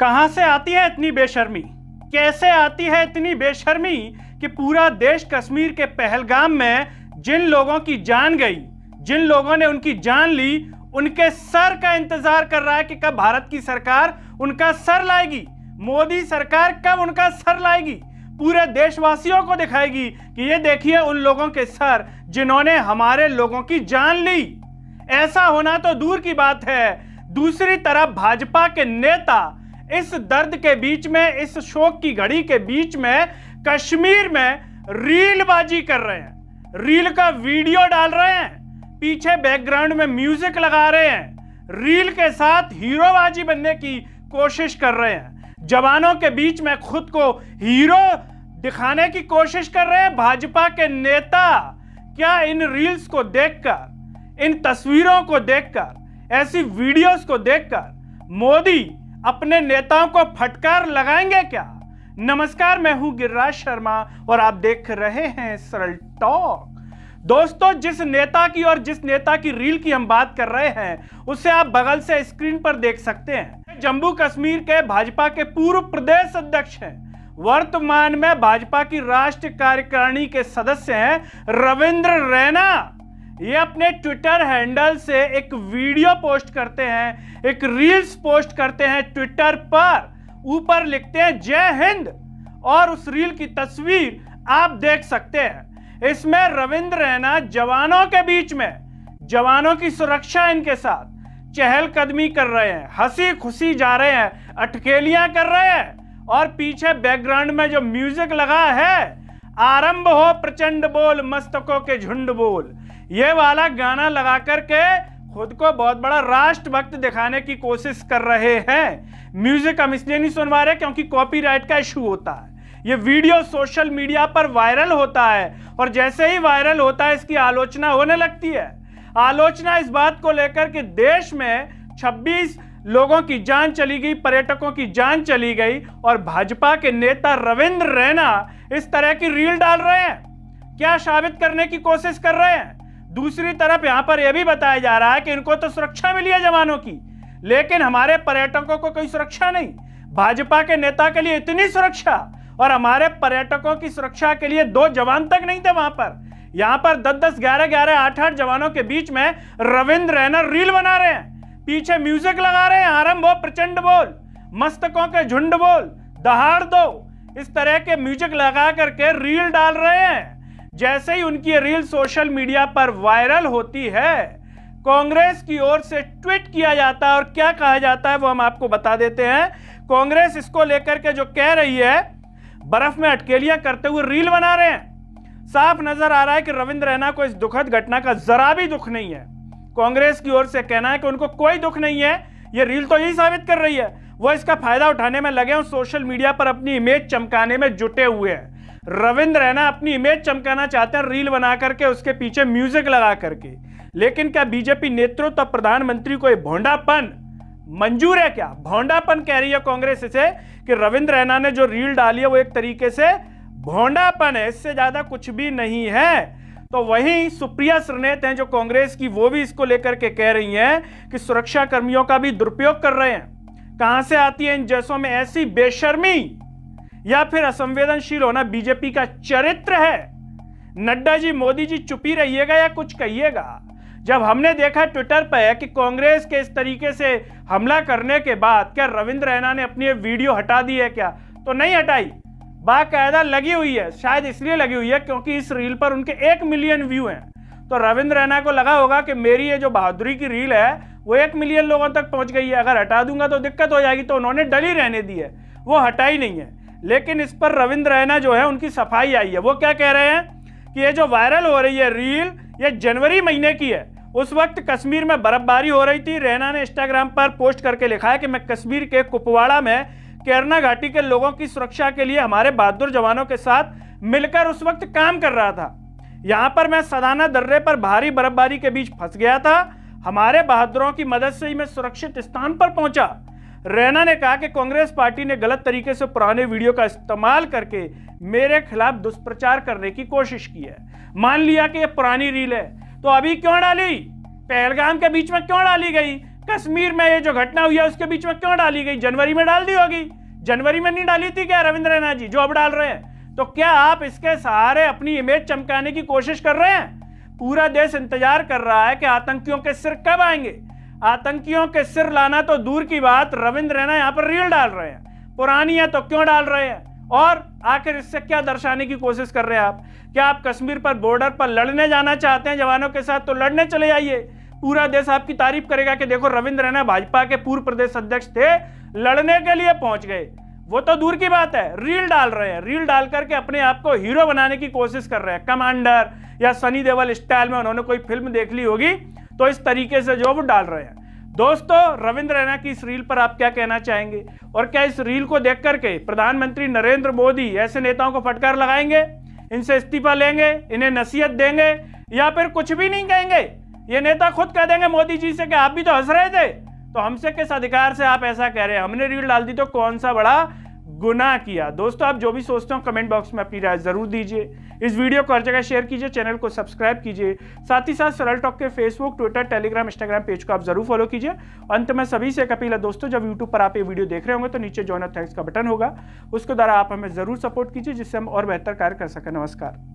कहां से आती है इतनी बेशर्मी? कैसे आती है इतनी बेशर्मी कि पूरा देश कश्मीर के पहलगाम में जिन लोगों की जान गई, जिन लोगों ने उनकी जान ली, उनके सर का इंतजार कर रहा है कि कब भारत की सरकार उनका सर लाएगी, मोदी सरकार कब उनका सर लाएगी, पूरे देशवासियों को दिखाएगी कि ये देखिए उन लोगों के सर जिन्होंने हमारे लोगों की जान ली। ऐसा होना तो दूर की बात है, दूसरी तरफ भाजपा के नेता इस दर्द के बीच में, इस शोक की घड़ी के बीच में कश्मीर में रीलबाजी कर रहे हैं, रील का वीडियो डाल रहे हैं, पीछे बैकग्राउंड में म्यूजिक लगा रहे हैं, रील के साथ हीरोबाजी बनने की कोशिश कर रहे हैं, जवानों के बीच में खुद को हीरो दिखाने की कोशिश कर रहे हैं भाजपा के नेता। क्या इन रील्स को देखकर, इन तस्वीरों को देखकर, ऐसी वीडियोस को देखकर मोदी अपने नेताओं को फटकार लगाएंगे क्या? नमस्कार, मैं हूं गिरिराज शर्मा और आप देख रहे हैं सरल टॉक। दोस्तों, जिस नेता की और जिस नेता की रील की हम बात कर रहे हैं उसे आप बगल से स्क्रीन पर देख सकते हैं। जम्मू कश्मीर के भाजपा के पूर्व प्रदेश अध्यक्ष हैं, वर्तमान में भाजपा की राष्ट्रीय कार्यकारिणी के सदस्य हैं रविंद्र रैना। ये अपने ट्विटर हैंडल से एक वीडियो पोस्ट करते हैं, एक रील्स पोस्ट करते हैं ट्विटर पर, ऊपर लिखते हैं जय हिंद और उस रील की तस्वीर आप देख सकते हैं। इसमें रविंद्र रैना जवानों के बीच में, जवानों की सुरक्षा इनके साथ चहलकदमी कर रहे हैं, हंसी खुशी जा रहे हैं, अटकेलियां कर रहे हैं और पीछे बैकग्राउंड में जो म्यूजिक लगा है, आरंभ हो प्रचंड बोल मस्तकों के झुंड बोल, ये वाला गाना लगा करके खुद को बहुत बड़ा राष्ट्रभक्त दिखाने की कोशिश कर रहे हैं। म्यूजिक हम इसलिए नहीं सुनवा रहे क्योंकि कॉपीराइट का इशू होता है। ये वीडियो सोशल मीडिया पर वायरल होता है और जैसे ही वायरल होता है इसकी आलोचना होने लगती है। आलोचना इस बात को लेकर कि देश में 26 लोगों की जान चली गई, पर्यटकों की जान चली गई और भाजपा के नेता रविंद्र रैना इस तरह की रील डाल रहे हैं। क्या साबित करने की कोशिश कर रहे हैं? दूसरी तरफ यहां पर यह भी बताया जा रहा है कि इनको तो सुरक्षा मिली है जवानों की, लेकिन हमारे पर्यटकों को कोई सुरक्षा नहीं। भाजपा के नेता के लिए इतनी सुरक्षा और हमारे पर्यटकों की सुरक्षा के लिए 2 जवान तक नहीं थे वहां पर। यहां पर 10-10, 11-11, 8-8 जवानों के बीच में रविंद्र रैना रील बना रहे हैं, पीछे म्यूजिक लगा रहे हैं, आरंभ हो प्रचंड बोल मस्तकों के झुंड बोल, दहाड़ दो, इस तरह के म्यूजिक लगा करके रील डाल रहे हैं। जैसे ही उनकी रील सोशल मीडिया पर वायरल होती है, कांग्रेस की ओर से ट्वीट किया जाता है और क्या कहा जाता है वो हम आपको बता देते हैं। कांग्रेस इसको लेकर के जो कह रही है, बर्फ में अटकेलियां करते हुए रील बना रहे हैं। साफ नजर आ रहा है कि रविंद्र रैना को इस दुखद घटना का जरा भी दुख नहीं है। कांग्रेस की ओर से कहना है कि उनको कोई दुख नहीं है। ये रील तो यही साबित कर रही है, वो इसका फायदा उठाने में लगे और सोशल मीडिया पर अपनी इमेज चमकाने में जुटे हुए हैं। रविंद्र रैना अपनी इमेज चमकाना चाहते हैं रील बना करके, उसके पीछे म्यूजिक लगा करके। लेकिन क्या बीजेपी नेतृत्व और प्रधानमंत्री को ये भोंडापन मंजूर है? क्या भोंडापन कह रही है कांग्रेस इसे कि रविंद्र रैना ने जो रील डाली है वो एक तरीके से भोंडापन है, इससे ज्यादा कुछ भी नहीं है। तो वहीं सुप्रिया श्रीनेत हैं जो कांग्रेस की, वो भी इसको लेकर के कह रही हैं कि सुरक्षा कर्मियों का भी दुरुपयोग कर रहे हैं। कहां से आती है इन जैसों में ऐसी बेशर्मी या फिर असंवेदनशील होना? बीजेपी का चरित्र है। नड्डा जी, मोदी जी चुप ही रहिएगा या कुछ कहिएगा। जब हमने देखा ट्विटर पर कि कांग्रेस के इस तरीके से हमला करने के बाद क्या रविंद्र रैना ने अपनी वीडियो हटा दी है क्या? तो नहीं हटाई, बाकायदा लगी हुई है। शायद इसलिए लगी हुई है क्योंकि इस रील पर उनके 1 मिलियन व्यू हैं। तो रविंद्र रैना को लगा होगा कि मेरी ये जो बहादुरी की रील है वो 1 मिलियन लोगों तक पहुंच गई है, अगर हटा दूंगा तो दिक्कत हो जाएगी, तो उन्होंने डली रहने दी है, वो हटाई नहीं है। लेकिन इस पर रविंद्र रैना जो है उनकी सफाई आई है। वो क्या कह रहे हैं कि ये जो वायरल हो रही है रील, ये जनवरी महीने की है। उस वक्त कश्मीर में बर्फबारी हो रही थी। रैना ने इंस्टाग्राम पर पोस्ट करके लिखा है कि मैं कश्मीर के कुपवाड़ा में केरना घाटी के लोगों की सुरक्षा के लिए हमारे बहादुर जवानों के साथ मिलकर उस वक्त काम कर रहा था। यहां पर मैं सदाना दर्रे पर भारी बर्फबारी के बीच फंस गया था। हमारे बहादुरों की मदद से ही मैं सुरक्षित स्थान पर पहुंचा। रैना ने कहा कि कांग्रेस पार्टी ने गलत तरीके से पुराने वीडियो का इस्तेमाल करके मेरे खिलाफ दुष्प्रचार करने की कोशिश की है। मान लिया कि यह पुरानी रील है तो अभी क्यों डाली? पहलगाम के बीच में क्यों डाली गई? कश्मीर में ये जो घटना हुई है उसके बीच में क्यों डाली गई? जनवरी में डाल दी होगी, जनवरी में नहीं डाली थी क्या रविंद्र रैना जी, जो अब डाल रहे हैं? तो क्या आप इसके सहारे अपनी इमेज चमकाने की कोशिश कर रहे हैं? पूरा देश इंतजार कर रहा है कि आतंकियों के सिर कब आएंगे। आतंकियों के सिर लाना तो दूर की बात, रविंद्र रैना यहां पर रील डाल रहे हैं, पुरानी है तो क्यों डाल रहे हैं? और आखिर इससे क्या दर्शाने की कोशिश कर रहे हैं आप? क्या आप कश्मीर पर बॉर्डर पर लड़ने जाना चाहते हैं जवानों के साथ? तो लड़ने चले जाइए, पूरा देश आपकी तारीफ करेगा कि देखो रविंद्र रैना भाजपा के पूर्व प्रदेश अध्यक्ष थे, लड़ने के लिए पहुंच गए। वो तो दूर की बात है, रील डाल रहे हैं, रील डाल करके अपने आप को हीरो बनाने की कोशिश कर रहे हैं। कमांडर या सनी देओल स्टाइल में उन्होंने कोई फिल्म देख ली होगी तो इस तरीके से जो वो डाल रहे हैं। दोस्तों, रविंद्र रैना की इस रील पर आप क्या कहना चाहेंगे? और क्या इस रील को देख करके प्रधानमंत्री नरेंद्र मोदी ऐसे नेताओं को फटकार लगाएंगे, इनसे इस्तीफा लेंगे, इन्हें नसीहत देंगे, या फिर कुछ भी नहीं कहेंगे? ये नेता खुद कह देंगे मोदी जी से कि आप भी तो हंस रहे थे, तो हमसे किस अधिकार से आप ऐसा कह रहे हैं? हमने रील डाल दी तो कौन सा बड़ा गुनाह किया? दोस्तों, आप जो भी सोचते हो कमेंट बॉक्स में अपनी राय जरूर दीजिए। इस वीडियो को हर जगह शेयर कीजिए, चैनल को सब्सक्राइब कीजिए, साथ ही साथ सरल टॉक के Facebook, Twitter, Telegram, Instagram page को आप जरूर फॉलो कीजिए। अंत में सभी से एक अपील है दोस्तों, जब यूट्यूब पर आप ये वीडियो देख रहे होंगे तो नीचे जॉइन और थैंक्स का बटन होगा, उसके द्वारा आप हमें जरूर सपोर्ट कीजिए जिससे हम और बेहतर कार्य कर सकें। नमस्कार।